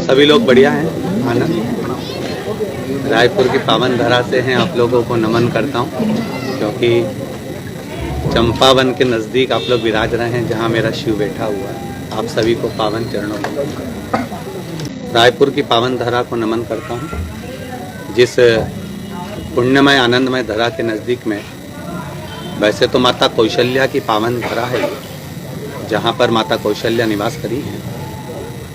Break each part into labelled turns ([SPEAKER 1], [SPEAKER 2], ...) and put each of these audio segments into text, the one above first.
[SPEAKER 1] सभी लोग बढ़िया हैं, आनंद। रायपुर की पावन धरा से हैं, आप लोगों को नमन करता हूं, क्योंकि चंपावन के नज़दीक आप लोग विराज रहे हैं, जहां मेरा शिव बैठा हुआ है। आप सभी को पावन चरणों में नमन करता हूं। रायपुर की पावन धरा को नमन करता हूं, जिस पुण्यमय आनंदमय धरा के नज़दीक में वैसे तो माता कौशल्या की पावन धरा है, जहाँ पर माता कौशल्या निवास करी है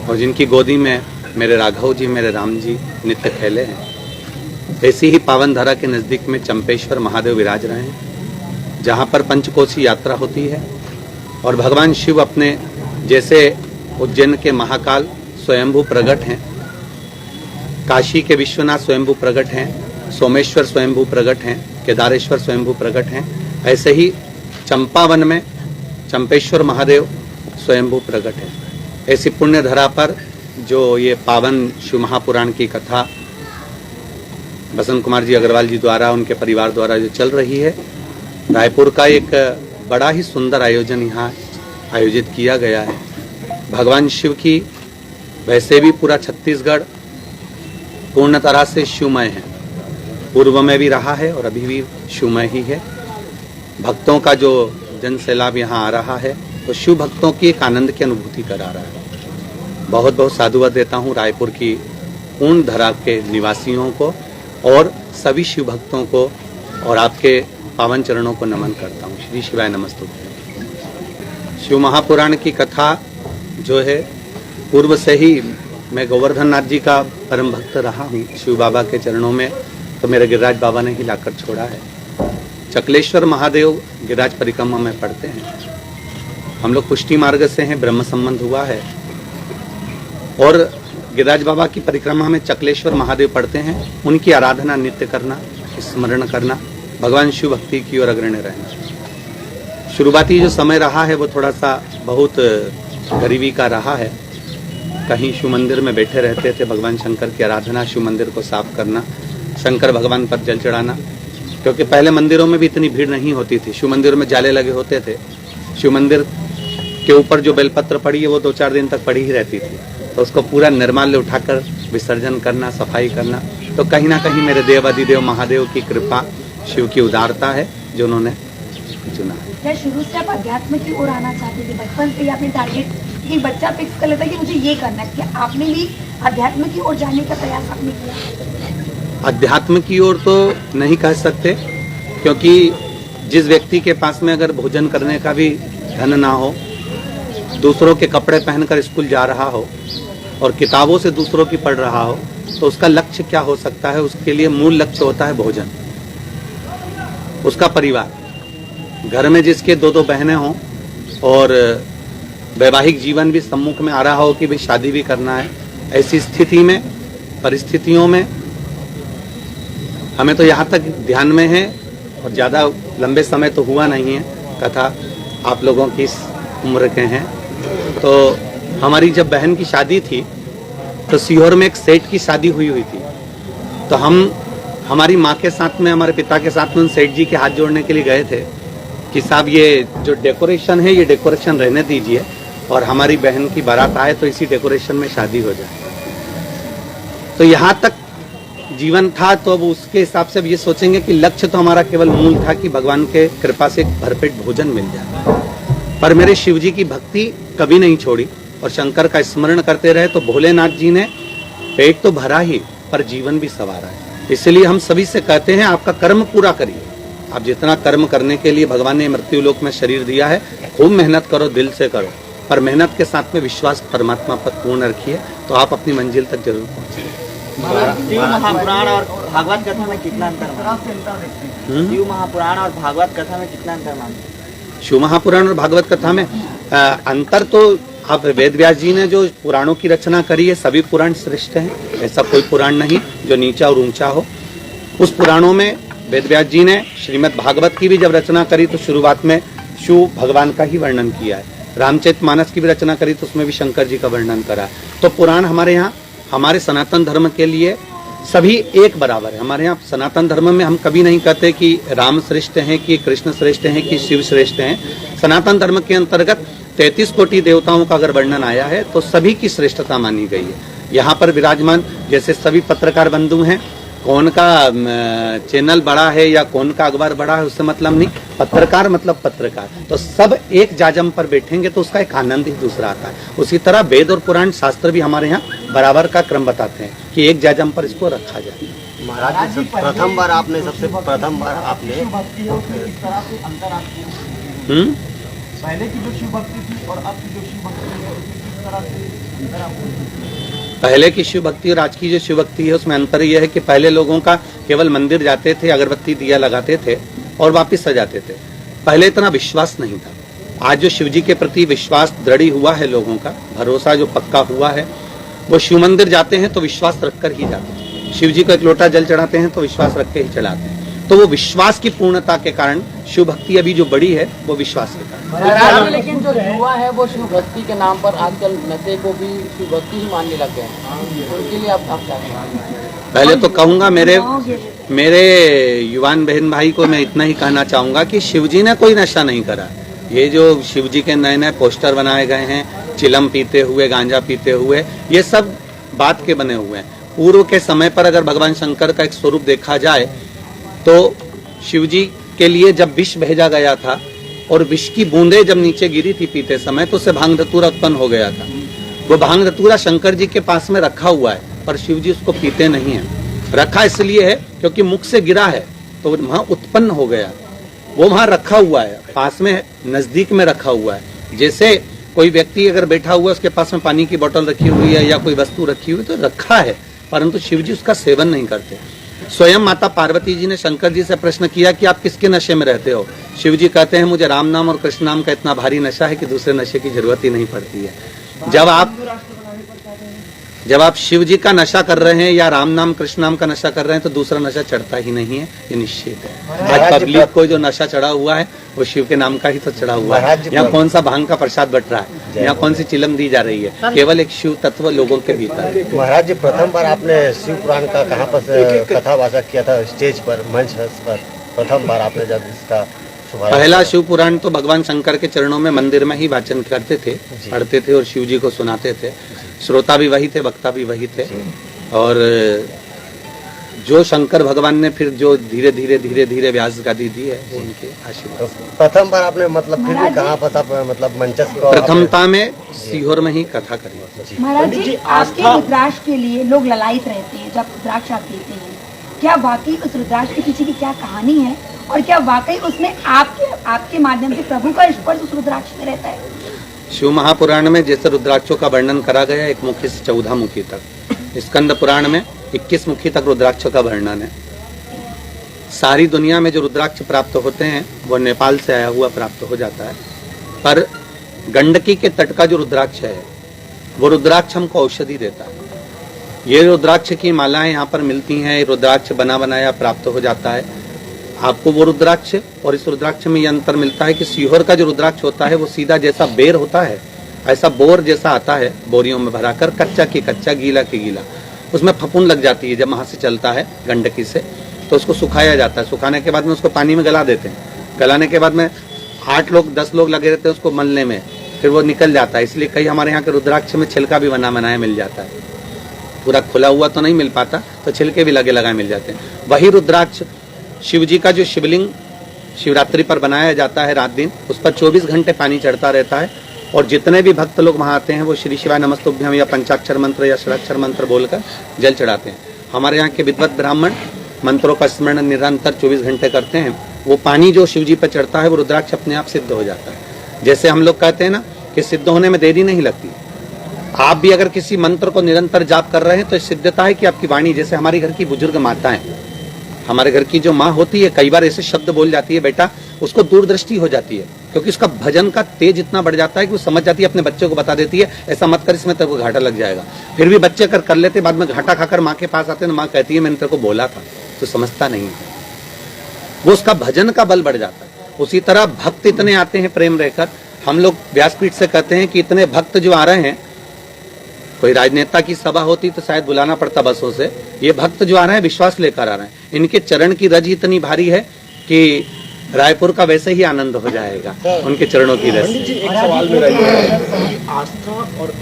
[SPEAKER 1] और जिनकी गोदी में मेरे राघव जी, मेरे राम जी नित्य खेले हैं। ऐसी ही पावन धरा के नज़दीक में चंपेश्वर महादेव विराज रहे हैं, जहाँ पर पंचकोशी यात्रा होती है और भगवान शिव अपने जैसे उज्जैन के महाकाल स्वयंभू प्रकट हैं, काशी के विश्वनाथ स्वयंभू प्रकट हैं, सोमेश्वर स्वयंभू प्रकट हैं, केदारेश्वर स्वयंभू प्रकट हैं, ऐसे ही चंपावन में चंपेश्वर महादेव स्वयंभू प्रकट है। ऐसी पुण्य धरा पर जो ये पावन शिव महापुराण की कथा बसंत कुमार जी अग्रवाल जी द्वारा, उनके परिवार द्वारा जो चल रही है, रायपुर का एक बड़ा ही सुंदर आयोजन यहाँ आयोजित किया गया है। भगवान शिव की वैसे भी पूरा छत्तीसगढ़ पूर्ण तरह से शिवमय है, पूर्व में भी रहा है और अभी भी शिवमय ही है। भक्तों का जो जन सैलाब यहाँ आ रहा है तो शिव भक्तों की एक आनंद की अनुभूति करा रहा है। बहुत बहुत साधुवाद देता हूँ रायपुर की पूर्ण धरा के निवासियों को और सभी शिव भक्तों को, और आपके पावन चरणों को नमन करता हूँ। श्री शिवाय नमस्तुभ्यं। शिव महापुराण की कथा जो है, पूर्व से ही मैं गोवर्धन नाथ जी का परम भक्त रहा हूँ। शिव बाबा के चरणों में तो मेरे गिरिराज बाबा ने ही लाकर छोड़ा है। चकलेश्वर महादेव गिरिराज परिक्रमा में पढ़ते हैं। हम लोग पुष्टि मार्ग से हैं, ब्रह्म संबंध हुआ है और गिरिराज बाबा की परिक्रमा में चकलेश्वर महादेव पढ़ते हैं। उनकी आराधना नित्य करना, स्मरण करना, भगवान शिव भक्ति की ओर अग्रणी रहना। शुरुआती जो समय रहा है वो थोड़ा सा बहुत गरीबी का रहा है। कहीं शिव मंदिर में बैठे रहते थे, भगवान शंकर की आराधना, शिव मंदिर को साफ करना, शंकर भगवान पर जल चढ़ाना, क्योंकि पहले मंदिरों में भी इतनी भीड़ नहीं होती थी। शिव मंदिरों में जाले लगे होते थे, शिव मंदिर के ऊपर जो बेलपत्र पड़ी है वो 2-4 दिन तक पड़ी ही रहती थी, तो उसको पूरा निर्माल्य उठाकर विसर्जन करना, सफाई करना। तो कहीं ना कहीं मेरे देव अधिदेव महादेव की कृपा, शिव की उदारता है जो उन्होंने चुना है।
[SPEAKER 2] क्या शुरू से आप अध्यात्म की ओर आना चाहते थे? बचपन से ही आपने टारगेट कि बच्चा फिक्स कर लेता है कि मुझे ये करना है, क्या आपने भी अध्यात्म की ओर जाने का प्रयास आपने किया?
[SPEAKER 1] अध्यात्म की ओर तो नहीं कह सकते, क्योंकि जिस व्यक्ति के पास में अगर भोजन करने का भी धन ना हो, दूसरों के कपड़े पहनकर स्कूल जा रहा हो और किताबों से दूसरों की पढ़ रहा हो, तो उसका लक्ष्य क्या हो सकता है? उसके लिए मूल लक्ष्य होता है भोजन, उसका परिवार। घर में जिसके 2-2 बहनें हों और वैवाहिक जीवन भी सम्मुख में आ रहा हो कि भाई शादी भी करना है, ऐसी स्थिति में, परिस्थितियों में हमें तो यहाँ तक ध्यान में है, और ज़्यादा लंबे समय तो हुआ नहीं है, कथा आप लोगों की इस उम्र के हैं। तो हमारी जब बहन की शादी थी तो सीहोर में एक सेठ की शादी हुई थी, तो हम हमारी माँ के साथ में, हमारे पिता के साथ में उन सेठ जी के हाथ जोड़ने के लिए गए थे कि साहब ये जो डेकोरेशन है ये डेकोरेशन रहने दीजिए और हमारी बहन की बारात आए तो इसी डेकोरेशन में शादी हो जाए। तो यहाँ तक जीवन था, तो अब उसके हिसाब से अब ये सोचेंगे कि लक्ष्य तो हमारा केवल मूल था कि भगवान के कृपा से भरपेट भोजन मिल जाए, पर मेरे शिव जी की भक्ति कभी नहीं छोड़ी और शंकर का स्मरण करते रहे, तो भोलेनाथ जी ने पेट तो भरा ही पर जीवन भी संवारा है। इसलिए हम सभी से कहते हैं, आपका कर्म पूरा करिए। आप जितना कर्म करने के लिए भगवान ने मृत्यु लोक में शरीर दिया है, खूब मेहनत करो, दिल से करो, पर मेहनत के साथ में विश्वास परमात्मा पर पूर्ण रखिए, तो आप अपनी मंजिल तक जरूर पहुंचेंगे।
[SPEAKER 3] शिव महापुराण और भागवत कथा में कितना अंतर मानते हैं? शिव महापुराण और भागवत कथा में कितना अंतर मानते हैं?
[SPEAKER 1] शिव महापुराण और भागवत कथा में अंतर तो, आप वेद व्यास जी ने जो पुराणों की रचना करी है, सभी पुराण श्रेष्ठ हैं, ऐसा कोई पुराण नहीं जो नीचा और ऊंचा हो। उस पुराणों में वेद व्यास जी ने श्रीमद् भागवत की भी जब रचना करी तो शुरुआत में शिव भगवान का ही वर्णन किया है। रामचरितमानस की भी रचना करी तो उसमें भी शंकर जी का वर्णन करा। तो पुराण हमारे यहाँ, हमारे सनातन धर्म के लिए सभी एक बराबर है। हमारे यहाँ सनातन धर्म में हम कभी नहीं कहते कि राम श्रेष्ठ हैं, कि कृष्ण श्रेष्ठ हैं, कि शिव श्रेष्ठ हैं। सनातन धर्म के अंतर्गत 33 कोटि देवताओं का अगर वर्णन आया है तो सभी की श्रेष्ठता मानी गई है। यहाँ पर विराजमान जैसे सभी पत्रकार बंधु हैं, कौन का चैनल बड़ा है या कौन का अखबार बड़ा है उससे मतलब नहीं, पत्रकार मतलब पत्रकार। तो सब एक जाजम पर बैठेंगे तो उसका एक आनंद ही दूसरा आता है। उसी तरह वेद और पुराण शास्त्र भी हमारे यहाँ बराबर का क्रम बताते हैं कि एक जाजम पर इसको रखा जाए।
[SPEAKER 4] महाराज जी प्रथम बार आपने
[SPEAKER 5] पहले की जो शिव भक्ति थी और अब की जो शिव भक्ति है उसमें किस तरह से अंतर आपको?
[SPEAKER 1] पहले की शिव भक्ति और आज की जो शिव भक्ति है उसमें अंतर यह है कि पहले लोगों का केवल मंदिर जाते थे, अगरबत्ती दिया लगाते थे और वापस आ जाते थे। पहले इतना विश्वास नहीं था। आज जो शिव जी के प्रति विश्वास दृढ़ हुआ है, लोगों का भरोसा जो पक्का हुआ है, वो शिव मंदिर जाते हैं तो विश्वास रखकर ही जाते हैं। शिव जी को एक लोटा जल चढ़ाते हैं तो विश्वास रख के ही चढ़ाते हैं। तो वो विश्वास की पूर्णता के कारण शिव भक्ति अभी जो बड़ी है वो विश्वास के कारण।
[SPEAKER 6] लेकिन जो युवा है वो शिव भक्ति के नाम पर आजकल नशे को भी शिव भक्ति ही मानने लग गए हैं, उनके लिए आप क्या कहेंगे?
[SPEAKER 1] पहले तो कहूंगा मेरे युवान बहन भाई को मैं इतना ही कहना चाहूंगा कि शिव जी ने कोई नशा नहीं करा। ये जो शिव जी के नए नए पोस्टर बनाए गए हैं, चिलम पीते हुए, गांजा पीते हुए, ये सब बात के बने हुए हैं। पूर्व के समय पर अगर भगवान शंकर का एक स्वरूप देखा जाए तो शिव जी के लिए जब विष भेजा गया था और विष की बूंदे जब नीचे गिरी थी पीते समय तो उससे भांग धतूरा उत्पन्न हो गया था। वो भांग धतूरा शंकर जी के पास में रखा हुआ है पर शिव जी उसको पीते नहीं है। रखा इसलिए है क्योंकि मुख से गिरा है तो वहां उत्पन्न हो गया, वो वहां रखा हुआ है, पास में नजदीक में रखा हुआ है। जैसे कोई व्यक्ति अगर बैठा हुआ है उसके पास में पानी की बोतल रखी हुई है या कोई वस्तु रखी हुई तो रखा है, परंतु शिव जी उसका सेवन नहीं करते। स्वयं माता पार्वती जी ने शंकर जी से प्रश्न किया कि आप किसके नशे में रहते हो? शिव जी कहते हैं मुझे राम नाम और कृष्ण नाम का इतना भारी नशा है कि दूसरे नशे की जरूरत ही नहीं पड़ती है। जब आप शिव जी का नशा कर रहे हैं या राम नाम कृष्ण नाम का नशा कर रहे हैं तो दूसरा नशा चढ़ता ही नहीं है, ये निश्चित है। आज पब्लिक को जो नशा चढ़ा हुआ है वो शिव के नाम का ही तो चढ़ा हुआ है। यहाँ कौन सा भांग का प्रसाद बट रहा है, यहाँ कौन सी चिलम दी जा रही है, केवल एक शिव तत्व लोगों के भीतर है।
[SPEAKER 4] महाराज जी प्रथम बार आपने शिव पुराण का कहाँ पर कथावाचक किया था? स्टेज पर, मंच पर प्रथम बार आपने जब इसका
[SPEAKER 1] पहला शिव पुराण तो भगवान शंकर के चरणों में मंदिर में ही वाचन करते थे, पढ़ते थे और शिव जी को सुनाते थे। श्रोता भी वही थे, वक्ता भी वही थे। और जो शंकर भगवान ने फिर जो धीरे धीरे व्यास गादी दी है उनके आशीर्वाद।
[SPEAKER 4] प्रथम बार आपने मतलब फिर भी कहाँ पर मतलब मंचस्थ
[SPEAKER 1] प्रथमता में सीहोर में ही कथा करी।
[SPEAKER 2] महाराज जी आपके रुद्राक्ष के लिए लोग ललायित रहते हैं जब रुद्राक्ष आप देते हैं, क्या वाकई उस रुद्राक्ष के पीछे की क्या कहानी है और क्या वाकई उसमें आपके माध्यम से प्रभु का स्पर्श उस रुद्राक्ष में रहता है?
[SPEAKER 1] शिव महापुराण में जैसे रुद्राक्षों का वर्णन करा गया 1 मुखी से 14 मुखी तक, स्कंद पुराण में 21 मुखी तक रुद्राक्षों का वर्णन है। सारी दुनिया में जो रुद्राक्ष प्राप्त होते हैं वो नेपाल से आया हुआ प्राप्त हो जाता है, पर गंडकी के तट का जो रुद्राक्ष है वो रुद्राक्ष हमको औषधि देता है। ये रुद्राक्ष की मालाएं यहाँ पर मिलती हैं, रुद्राक्ष बना बनाया प्राप्त हो जाता है आपको वो रुद्राक्ष। और इस रुद्राक्ष में ये अंतर मिलता है कि सीहोर का जो रुद्राक्ष होता है वो सीधा जैसा बेर होता है ऐसा बोर जैसा आता है, बोरियों में भराकर, कच्चा की कच्चा, गीला की गीला। उसमें फफूंद लग जाती है जब वहां से चलता है गंडकी से, तो उसको सुखाया जाता है। सुखाने के बाद में उसको पानी में गला देते हैं। गलाने के बाद में 8 लोग 10 लोग लगे रहते हैं उसको मलने में, फिर वो निकल जाता है। इसलिए कई हमारे यहाँ के रुद्राक्ष में छिलका भी बना बनाया मिल जाता है। पूरा खुला हुआ तो नहीं मिल पाता, तो छिलके भी लगे लगाए मिल जाते हैं। वही रुद्राक्ष शिव जी का जो शिवलिंग शिवरात्रि पर बनाया जाता है रात दिन, उस पर 24 घंटे पानी चढ़ता रहता है। और जितने भी भक्त लोग वहाँ आते हैं वो श्री शिवाय नमस्तुभ्यम या पंचाक्षर मंत्र या षडाक्षर मंत्र बोलकर जल चढ़ाते हैं। हमारे यहाँ के विद्वत ब्राह्मण मंत्रों का स्मरण निरंतर 24 घंटे करते हैं। वो पानी जो शिव जी पर चढ़ता है वो रुद्राक्ष अपने आप सिद्ध हो जाता है। जैसे हम लोग कहते हैं ना कि सिद्ध होने में देरी नहीं लगती। आप भी अगर किसी मंत्र को निरंतर जाप कर रहे हैं तो सिद्धता है कि आपकी वाणी, जैसे हमारी घर की बुजुर्ग माताएं, हमारे घर की जो माँ होती है कई बार ऐसे शब्द बोल जाती है बेटा, उसको दूरदृष्टि हो जाती है क्योंकि उसका भजन का तेज इतना बढ़ जाता है कि वो समझ जाती है, अपने बच्चे को बता देती है ऐसा मत कर, इसमें तेरे को घाटा लग जाएगा। फिर भी बच्चे कर लेते, बाद में घाटा खाकर माँ के पास आते हैं, माँ कहती है मैंने तेरे को बोला था, तो समझता नहीं है। वो उसका भजन का बल बढ़ जाता है। उसी तरह भक्त इतने आते हैं प्रेम रहकर, हम लोग व्यासपीठ से कहते हैं कि इतने भक्त जो आ रहे हैं, कोई राजनेता की सभा होती तो शायद बुलाना पड़ता बसों से, ये भक्त जो आ रहे हैं विश्वास लेकर आ रहे हैं। इनके चरण की रज इतनी भारी है कि रायपुर का वैसे ही आनंद हो जाएगा उनके चरणों की रज।
[SPEAKER 5] एक सवाल मेरा ये है कि आस्था और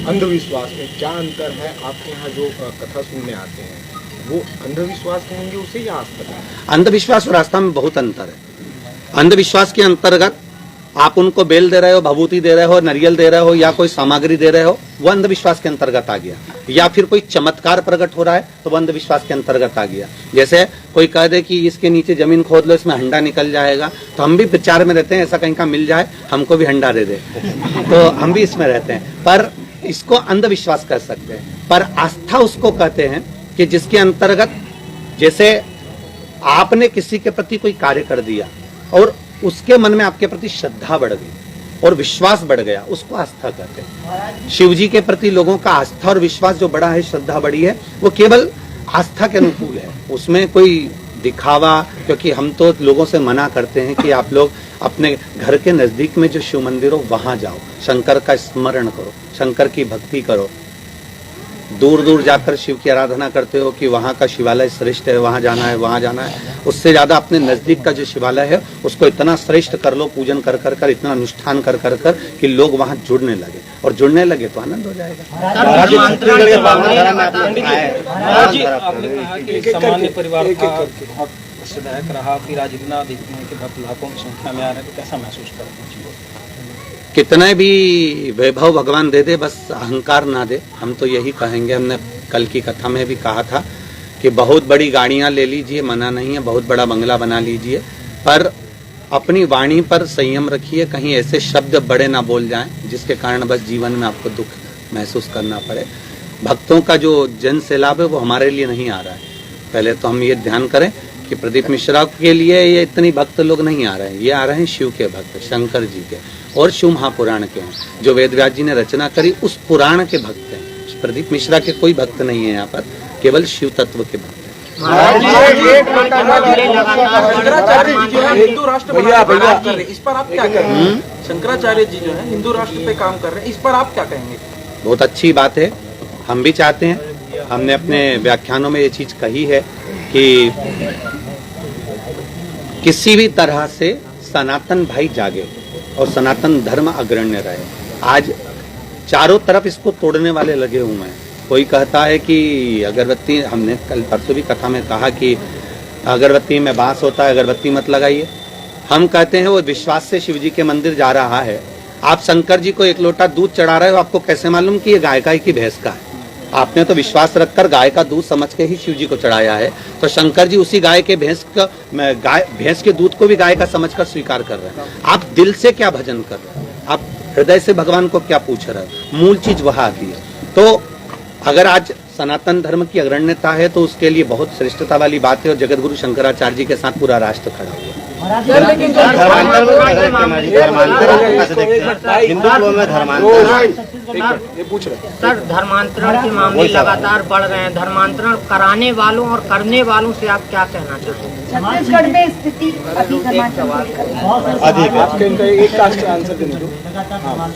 [SPEAKER 5] अंधविश्वास में क्या अंतर है? आपके यहाँ जो कथा सुनने आते हैं वो अंधविश्वास कहेंगे उसे या आस्था?
[SPEAKER 1] अंधविश्वास और आस्था में बहुत अंतर है। अंधविश्वास के अंतर्गत आप उनको बेल दे रहे हो, भभूति दे रहे हो, नारियल दे रहे हो या कोई सामग्री दे रहे हो, वो अंधविश्वास के अंतर्गत आ गया। या फिर कोई चमत्कार प्रकट हो रहा है तो वो अंधविश्वास के अंतर्गत आ गया। जैसे कोई कह दे कि इसके नीचे जमीन खोद लो, इसमें हंडा निकल जाएगा, तो हम भी विचार में रहते हैं ऐसा कहीं का मिल जाए, हमको भी हंडा दे दे तो हम भी इसमें रहते हैं। पर इसको अंधविश्वास कह सकते हैं। पर आस्था उसको कहते हैं कि जिसके अंतर्गत जैसे आपने किसी के प्रति कोई कार्य कर दिया और उसके मन में आपके प्रति श्रद्धा बढ़ गई और विश्वास बढ़ गया, उसको आस्था कहते हैं। शिव जी के प्रति लोगों का आस्था और विश्वास जो बड़ा है, श्रद्धा बड़ी है, वो केवल आस्था के अनुकूल है, उसमें कोई दिखावा। क्योंकि हम तो लोगों से मना करते हैं कि आप लोग अपने घर के नजदीक में जो शिव मंदिर हो वहां जाओ, शंकर का स्मरण करो, शंकर की भक्ति करो। दूर दूर जाकर शिव की आराधना करते हो कि वहाँ का शिवालय श्रेष्ठ है, वहाँ जाना है, वहाँ जाना है। उससे ज्यादा अपने नजदीक का जो शिवालय है उसको इतना श्रेष्ठ कर लो, पूजन कर कर कर, इतना अनुष्ठान कर कर कर कि लोग वहाँ जुड़ने लगे, और जुड़ने लगे तो आनंद हो जाएगा।
[SPEAKER 7] सामान्य परिवार था, बहुत प्रसिद्ध रहा, फिर आज इतना देखते हैं कि भक्त लाखों की संख्या में आ रहे हैं, तो कैसा महसूस करते हैं?
[SPEAKER 1] कितने भी वैभव भगवान दे दे, बस अहंकार ना दे। हम तो यही कहेंगे, हमने कल की कथा में भी कहा था कि बहुत बड़ी गाड़ियां ले लीजिए, मना नहीं है, बहुत बड़ा बंगला बना लीजिए, पर अपनी वाणी पर संयम रखिए, कहीं ऐसे शब्द बड़े ना बोल जाएं जिसके कारण बस जीवन में आपको दुख महसूस करना पड़े। भक्तों का जो जन सैलाब है वो हमारे लिए नहीं आ रहा है। पहले तो हम ये ध्यान करें कि प्रदीप मिश्रा के लिए ये इतनी भक्त लोग नहीं आ रहे हैं, ये आ रहे हैं शिव के भक्त, शंकर जी के और शिव महापुराण के हैं, जो वेद व्यास जी ने रचना करी उस पुराण के भक्त हैं। प्रदीप मिश्रा के कोई भक्त नहीं है यहाँ पर, केवल शिव तत्व के भक्त हैं।
[SPEAKER 7] हिंदू राष्ट्र बनाने इस पर आप क्या कहेंगे? शंकराचार्य जी जो है हिंदू राष्ट्र पे काम कर रहे हैं, इस पर आप क्या कहेंगे?
[SPEAKER 1] बहुत अच्छी बात है, हम भी चाहते हैं। हमने अपने व्याख्यानों में ये चीज कही है कि किसी भी तरह से सनातन भाई जागे और सनातन धर्म अग्रण्य रहे। आज चारों तरफ इसको तोड़ने वाले लगे हुए हैं। कोई कहता है कि अगरबत्ती, हमने कल परसों भी कथा में कहा कि अगरबत्ती में बांस होता है, अगरबत्ती मत लगाइए। हम कहते हैं वो विश्वास से शिव जी के मंदिर जा रहा है, आप शंकर जी को एक लोटा दूध चढ़ा रहे हो, आपको कैसे मालूम कि ये गाय का है कि भैंस का है? आपने तो विश्वास रखकर गाय का दूध समझ के ही शिव जी को चढ़ाया है, तो शंकर जी उसी गाय के भैंस के दूध को भी गाय का समझकर स्वीकार कर रहे हैं। आप दिल से क्या भजन कर रहे हैं, आप हृदय से भगवान को क्या पूछ रहे हैं, मूल चीज वह आती है। तो अगर आज सनातन धर्म की अग्रण्यता है तो उसके लिए बहुत श्रेष्ठता वाली बात है, और जगत गुरु शंकराचार्य जी के साथ पूरा राष्ट्र खड़ा हुआ।
[SPEAKER 4] हिंदुत्व में
[SPEAKER 8] सर, धर्मांतरण के मामले लगातार बढ़ रहे हैं, धर्मांतरण कराने वालों और करने वालों से आप क्या कहना चाहते हैं?
[SPEAKER 2] छत्तीसगढ़ में स्थिति अभी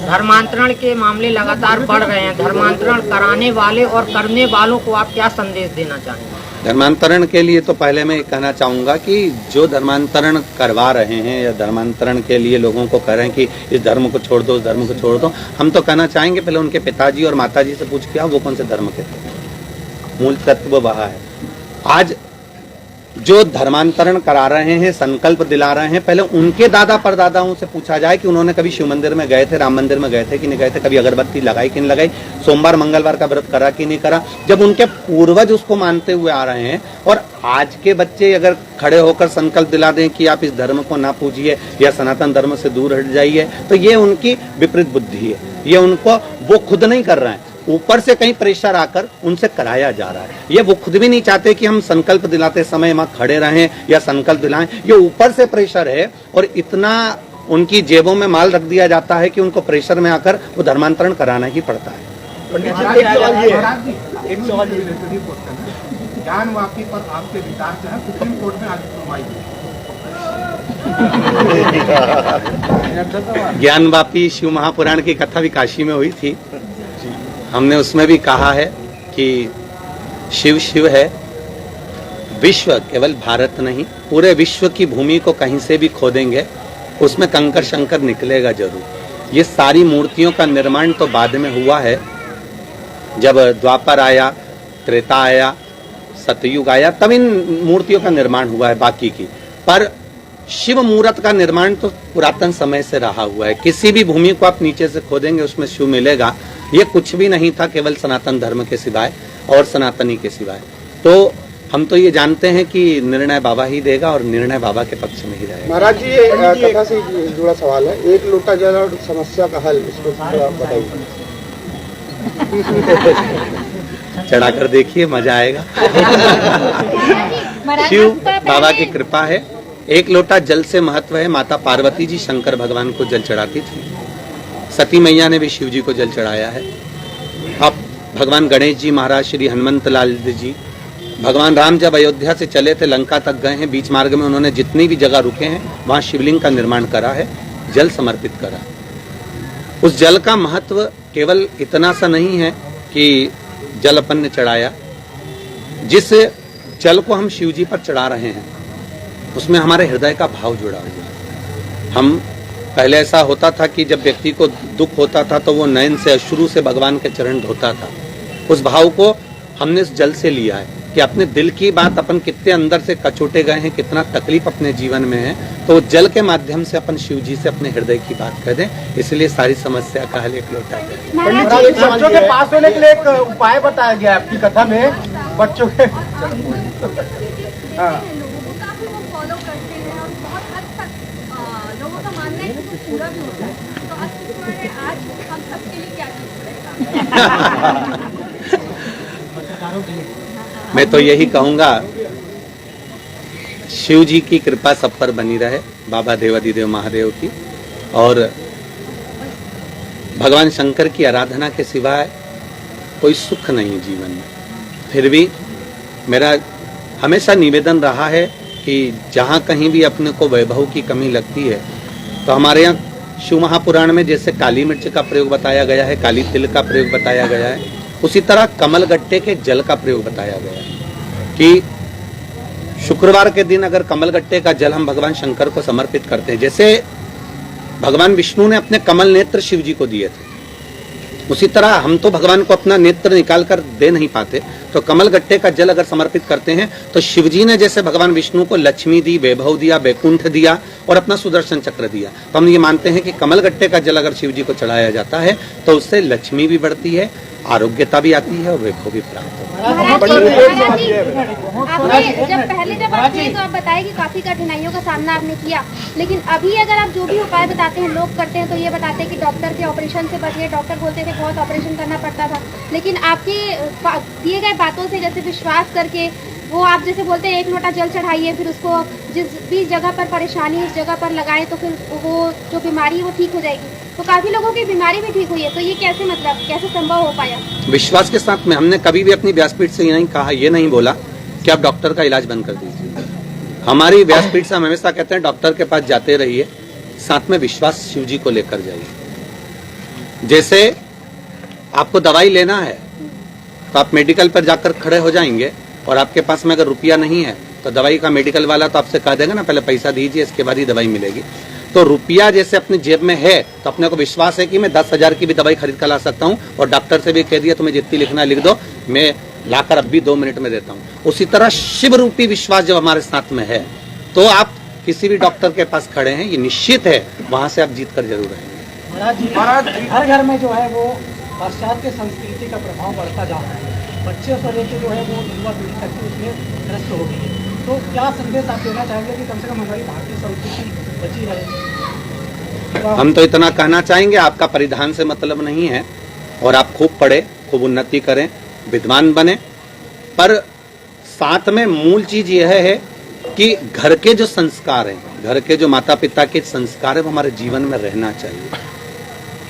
[SPEAKER 8] धर्मांतरण के मामले लगातार बढ़ रहे हैं, धर्मांतरण कराने वाले और करने वालों को आप क्या संदेश देना चाहेंगे?
[SPEAKER 1] धर्मांतरण के लिए तो पहले मैं कहना चाहूंगा कि जो धर्मांतरण करवा रहे हैं या धर्मांतरण के लिए लोगों को कह रहे हैं कि इस धर्म को छोड़ दो, उस धर्म को छोड़ दो, हम तो कहना चाहेंगे पहले उनके पिताजी और माताजी से पूछ के आओ वो कौन से धर्म के थे, मूल तत्व वह है। आज जो धर्मांतरण करा रहे हैं, संकल्प दिला रहे हैं, पहले उनके दादा परदादाओं से पूछा जाए कि उन्होंने कभी शिव मंदिर में गए थे, राम मंदिर में गए थे कि नहीं गए थे, कभी अगरबत्ती लगाई कि नहीं लगाई, सोमवार मंगलवार का व्रत करा कि नहीं करा। जब उनके पूर्वज उसको मानते हुए आ रहे हैं और आज के बच्चे अगर खड़े होकर संकल्प दिला दें कि आप इस धर्म को ना पूजिए या सनातन धर्म से दूर हट जाइए, तो ये उनकी विपरीत बुद्धि है। ये उनको, वो खुद नहीं कर रहे हैं, ऊपर से कहीं प्रेशर आकर उनसे कराया जा रहा है। ये वो खुद भी नहीं चाहते कि हम संकल्प दिलाते समय वहां खड़े रहें या संकल्प दिलाएं, ये ऊपर से प्रेशर है और इतना उनकी जेबों में माल रख दिया जाता है कि उनको प्रेशर में आकर वो धर्मांतरण कराना ही पड़ता है।
[SPEAKER 5] ज्ञानवापी पर आपके विचार जो है सुप्रीम कोर्ट में आज सुनवाई हुई।
[SPEAKER 1] ज्ञानवापी शिव महापुराण की कथा भी काशी में हुई थी। हमने उसमें भी कहा है कि शिव शिव है, विश्व केवल भारत नहीं, पूरे विश्व की भूमि को कहीं से भी खोदेंगे उसमें कंकर शंकर निकलेगा जरूर। ये सारी मूर्तियों का निर्माण तो बाद में हुआ है, जब द्वापर आया, त्रेता आया, सतयुग आया, तब इन मूर्तियों का निर्माण हुआ है बाकी की। पर शिव मूर्त का निर्माण तो पुरातन समय से रहा हुआ है। किसी भी भूमि को आप नीचे से खोदेंगे उसमें शिव मिलेगा। ये कुछ भी नहीं था केवल सनातन धर्म के सिवाय और सनातनी के सिवाय। तो हम तो ये जानते हैं कि निर्णय बाबा ही देगा और निर्णय बाबा के पक्ष में ही रहेगा।
[SPEAKER 5] महाराज जी, ये कथा से जुड़ा सवाल है, एक लोटा जल और समस्या का हल, इसको थोड़ा बताइए।
[SPEAKER 1] चढ़ाकर देखिए, मजा आएगा। शिव बाबा की कृपा है। एक लोटा जल से महत्व है। माता पार्वती जी शंकर भगवान को जल चढ़ाती थी, सती मैया ने भी शिव जी को जल चढ़ाया है। अब भगवान गणेश जी महाराज, श्री हनुमंत लाल जी, भगवान राम जब अयोध्या से चले थे लंका तक गए हैं, बीच मार्ग में उन्होंने जितनी भी जगह रुके हैं वहां शिवलिंग का निर्माण करा है, जल समर्पित करा। उस जल का महत्व केवल इतना सा नहीं है कि जल अपन ने चढ़ाया। जिस जल को हम शिव जी पर चढ़ा रहे हैं उसमें हमारे हृदय का भाव जुड़ा हुआ है। हम पहले ऐसा होता था कि जब व्यक्ति को दुख होता था तो वो नयन से अश्रु से भगवान के चरण धोता था। उस भाव को हमने इस जल से लिया है कि अपने दिल की बात अपन कितने अंदर से कचोटे गए हैं, कितना तकलीफ अपने जीवन में है, तो जल के माध्यम से अपन शिव जी से अपने हृदय की बात कर दें। इसलिए सारी समस्या का हल एक लोटा है।
[SPEAKER 5] बच्चों के पास होने के लिए एक उपाय बताया गया आपकी कथा में, बच्चों के
[SPEAKER 9] लोगों का मानना है कि वो पूरा भी होता है, तो आज हम सबके लिए क्या चीज पड़ेगा?
[SPEAKER 1] मैं तो यही कहूंगा, शिव जी की कृपा सब पर बनी रहे, बाबा देवादिदेव महादेव की, और भगवान शंकर की आराधना के सिवाय कोई सुख नहीं जीवन में। फिर भी मेरा हमेशा निवेदन रहा है कि जहाँ कहीं भी अपने को वैभव की कमी लगती है तो हमारे यहाँ शिव महापुराण में जैसे काली मिर्च का प्रयोग बताया गया है, काली तिल का प्रयोग बताया गया है, उसी तरह कमल गट्टे के जल का प्रयोग बताया गया है कि शुक्रवार के दिन अगर कमल गट्टे का जल हम भगवान शंकर को समर्पित करते हैं, जैसे भगवान विष्णु ने अपने कमल नेत्र शिव जी को दिए थे, उसी तरह हम तो भगवान को अपना नेत्र निकाल कर दे नहीं पाते, तो कमल गट्टे का जल अगर समर्पित करते हैं तो शिव जी ने जैसे भगवान विष्णु को लक्ष्मी दी, वैभव दिया, वैकुंठ दिया और अपना सुदर्शन चक्र दिया, तो हम ये मानते हैं कि कमल गट्टे का जल अगर शिव जी को चढ़ाया जाता है तो उससे लक्ष्मी भी बढ़ती है, आरोग्यता भी आती है और वैभव भी प्राप्त होता है।
[SPEAKER 9] जब आपने तो आप बताया कि काफी कठिनाइयों का सामना आपने किया, लेकिन अभी अगर आप जो भी उपाय बताते हैं, लोग करते हैं तो ये बताते हैं कि डॉक्टर के ऑपरेशन से बचिए, डॉक्टर बोलते थे बहुत ऑपरेशन करना पड़ता था, लेकिन आपके दिए गए बातों से जैसे विश्वास करके वो आप जैसे बोलते हैं एक लोटा जल चढ़ाइए, फिर उसको जिस भी जगह पर परेशानी उस जगह पर लगाएं तो फिर वो जो बीमारी है वो ठीक हो जाएगी, तो काफी लोगों की बीमारी भी ठीक हुई है, तो ये कैसे कैसे संभव हो पाया? विश्वास
[SPEAKER 1] के साथ में हमने कभी भी अपनी व्यासपीठ से नहीं कहा, ये नहीं बोला कि आप डॉक्टर का इलाज बंद कर दीजिए। हमारी व्यासपीठ से हम हमेशा कहते हैं डॉक्टर के पास जाते रहिए, साथ में विश्वास शिव जी को लेकर जाइए। जैसे आपको दवाई लेना है तो आप मेडिकल पर जाकर खड़े हो जाएंगे और आपके पास में अगर रुपया नहीं है तो दवाई का मेडिकल वाला तो आपसे कह देगा ना पहले पैसा दीजिए इसके बाद ही दवाई मिलेगी। तो रुपया जैसे अपने जेब में है तो अपने को विश्वास है कि मैं 10,000 की भी दवाई खरीद कर ला सकता हूँ और डॉक्टर से भी कह दिया तुम्हें जितनी लिखना लिख दो, मैं लाकर अब भी 2 मिनट में देता हूँ। उसी तरह शिव रूपी विश्वास जब हमारे साथ में है तो आप किसी भी डॉक्टर के पास खड़े हैं, ये निश्चित है वहां से आप जीत कर जरूर आएंगे।
[SPEAKER 5] महाराज घर घर में जो है वो पाश्चात्य संस्कृति का प्रभाव बढ़ता जा रहा है, बच्चे से लेकर जो है वो युवा पीढ़ी तक उसमें ग्रस्त हो गई है, तो क्या संदेश आप देना चाहेंगे कि कम से कम हमारी भारतीय संस्कृति बची रहे?
[SPEAKER 1] हम तो इतना कहना चाहेंगे, आपका परिधान से मतलब नहीं है और आप खूब पढ़े, खूब उन्नति करें, विद्वान बने, पर साथ में मूल चीज यह है कि घर के जो संस्कार हैं, घर के जो माता पिता के संस्कार है वो हमारे जीवन में रहना चाहिए।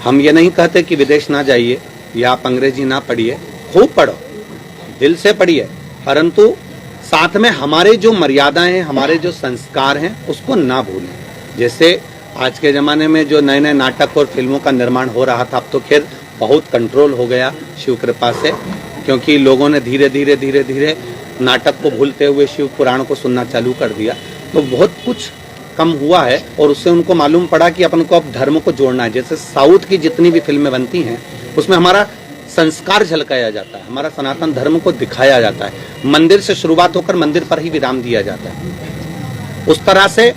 [SPEAKER 1] हम ये नहीं कहते कि विदेश ना जाइए या आप अंग्रेजी ना पढ़िए, खूब पढ़ो, दिल से पढ़िए, परंतु साथ में हमारे जो मर्यादाएं हैं, हमारे जो संस्कार हैं उसको ना भूलें। जैसे आज के जमाने में जो नए नए नाटक और फिल्मों का निर्माण हो रहा था, अब तो खैर बहुत कंट्रोल हो गया शिव कृपा से, क्योंकि लोगों ने धीरे धीरे नाटक को भूलते हुए शिव पुराण को सुनना चालू कर दिया, तो बहुत कुछ कम हुआ है और उससे उनको मालूम पड़ा कि अपन को अब धर्म को जोड़ना है। जैसे साउथ की जितनी भी फिल्में बनती हैं उसमें हमारा संस्कार झलकाया जाता है, हमारा सनातन धर्म को दिखाया जाता है। मंदिर से शुरुआत होकर मंदिर पर ही विराम दिया जाता है। उस तरह से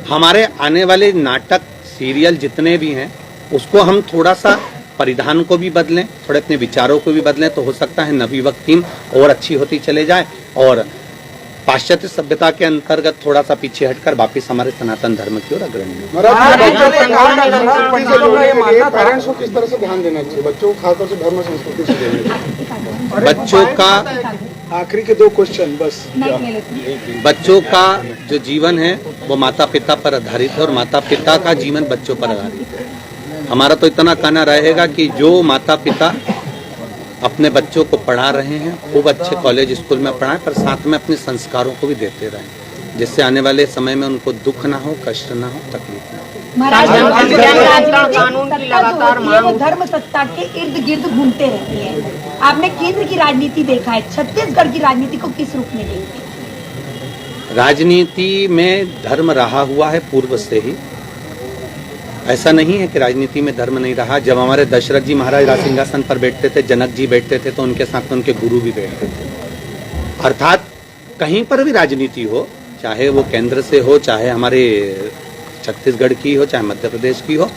[SPEAKER 1] हमारे आने वाले नाटक सीरियल जितने भी हैं उसको हम थोड़ा सा परिधान को भी बदलें, थोड़े अपने विचारों को भी बदलें, तो हो सकता है नवयुवक टीम और अच्छी होती चले जाए और पाश्चात्य सभ्यता के अंतर्गत थोड़ा सा पीछे हटकर वापिस हमारे सनातन धर्म की ओर अग्रणी हो।
[SPEAKER 10] पेरेंट्स को किस तरह से ध्यान देना चाहिए बच्चों को, खासतौर से धर्म संस्कृति से देना?
[SPEAKER 1] बच्चों का
[SPEAKER 10] आखिरी के 2 क्वेश्चन बस।
[SPEAKER 1] बच्चों का जो जीवन है वो माता पिता पर आधारित है और माता पिता का जीवन बच्चों पर आधारित है। हमारा तो इतना कहना रहेगा कि जो माता पिता अपने बच्चों को पढ़ा रहे हैं खूब अच्छे कॉलेज स्कूल में पढ़ाएं, पर साथ में अपने संस्कारों को भी देते रहें, जिससे आने वाले समय में उनको दुख ना हो, कष्ट ना हो, तकलीफ ना हो।
[SPEAKER 2] महाराज, वो धर्म सत्ता के इर्द गिर्द घूमते रहती है। आपने केंद्र की राजनीति देखा है, छत्तीसगढ़ की राजनीति को किस रूप में देखते?
[SPEAKER 1] राजनीति में धर्म रहा हुआ है पूर्व से ही, ऐसा नहीं है कि राजनीति में धर्म नहीं रहा। जब हमारे दशरथ जी महाराज राज सिंहासन पर बैठते थे, जनक जी बैठते थे, तो उनके साथ उनके गुरु भी बैठते थे। अर्थात कहीं पर भी राजनीति हो, चाहे वो केंद्र से हो, चाहे हमारे छत्तीसगढ़ की हो, चाहे मध्य प्रदेश की हो,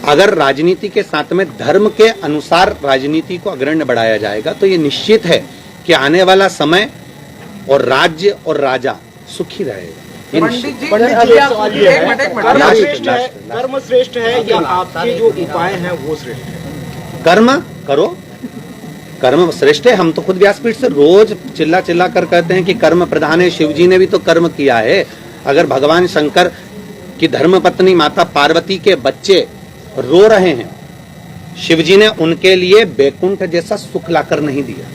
[SPEAKER 1] अगर राजनीति के साथ में धर्म के अनुसार राजनीति को अग्रण्य बढ़ाया जाएगा तो ये निश्चित है कि आने वाला समय और राज्य और राजा सुखी रहेगा।
[SPEAKER 10] पंडित जी, कर्म श्रेष्ठ है या आपके जो उपाय हैं वो श्रेष्ठ है?
[SPEAKER 1] कर्म करो, कर्म श्रेष्ठ है। हम तो खुद व्यासपीठ से रोज चिल्ला चिल्ला कर कहते हैं कि कर्म प्रधान है। शिव जी ने भी तो कर्म किया है। अगर भगवान शंकर की धर्मपत्नी माता पार्वती के बच्चे रो रहे हैं, शिव जी ने उनके लिए बैकुंठ जैसा सुख लाकर नहीं दिया।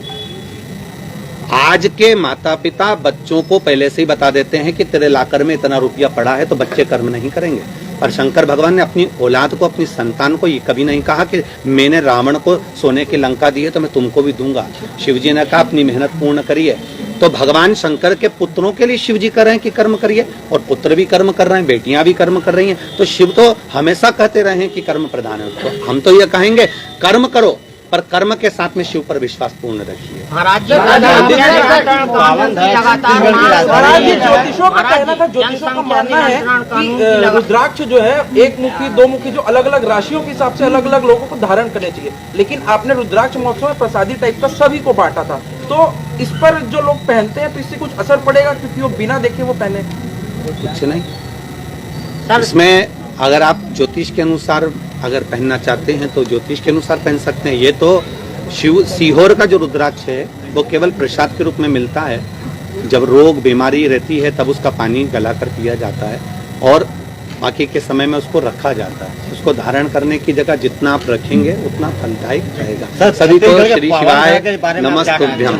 [SPEAKER 1] आज के माता पिता बच्चों को पहले से ही बता देते हैं कि तेरे लाकर में इतना रुपया पड़ा है, तो बच्चे कर्म नहीं करेंगे। और शंकर भगवान ने अपनी औलाद को, अपनी संतान को ये कभी नहीं कहा कि मैंने रावण को सोने की लंका दी है तो मैं तुमको भी दूंगा। शिव जी ने कहा अपनी मेहनत पूर्ण करिए। तो भगवान शंकर के पुत्रों के लिए शिव जी कर रहे हैं कि कर्म करिए, और पुत्र भी कर्म कर रहे हैं, बेटियां भी कर्म कर रही हैं। तो शिव तो हमेशा कहते रहे हैं कि कर्म प्रधान है। तो हम तो ये कहेंगे कर्म करो, पर कर्म के साथ में शिव पर विश्वास पूर्ण रखिए।
[SPEAKER 7] ज्योतिषों का कहना था, ज्योतिषों का मानना है कि रुद्राक्ष जो है 1 मुखी 2 मुखी जो अलग अलग राशियों के हिसाब से अलग अलग लोगों को धारण करने चाहिए, लेकिन आपने रुद्राक्ष महोत्सव में प्रसादी टाइप का सभी को बांटा था। तो इस पर जो लोग पहनते हैं तो इससे कुछ असर पड़ेगा, क्योंकि वो बिना देखे वो पहने?
[SPEAKER 1] कुछ नहीं। इसमें अगर आप ज्योतिष के अनुसार अगर पहनना चाहते हैं तो ज्योतिष के अनुसार पहन सकते हैं। ये तो सीहोर का जो रुद्राक्ष है वो केवल प्रसाद के रूप में मिलता है। जब रोग बीमारी रहती है तब उसका पानी गला कर पिया जाता है, और बाकी के समय में उसको रखा जाता है। उसको धारण करने की जगह जितना आप रखेंगे उतना फलदायक रहेगा। सभी को श्री शिवाय नमस्तुभ्यम।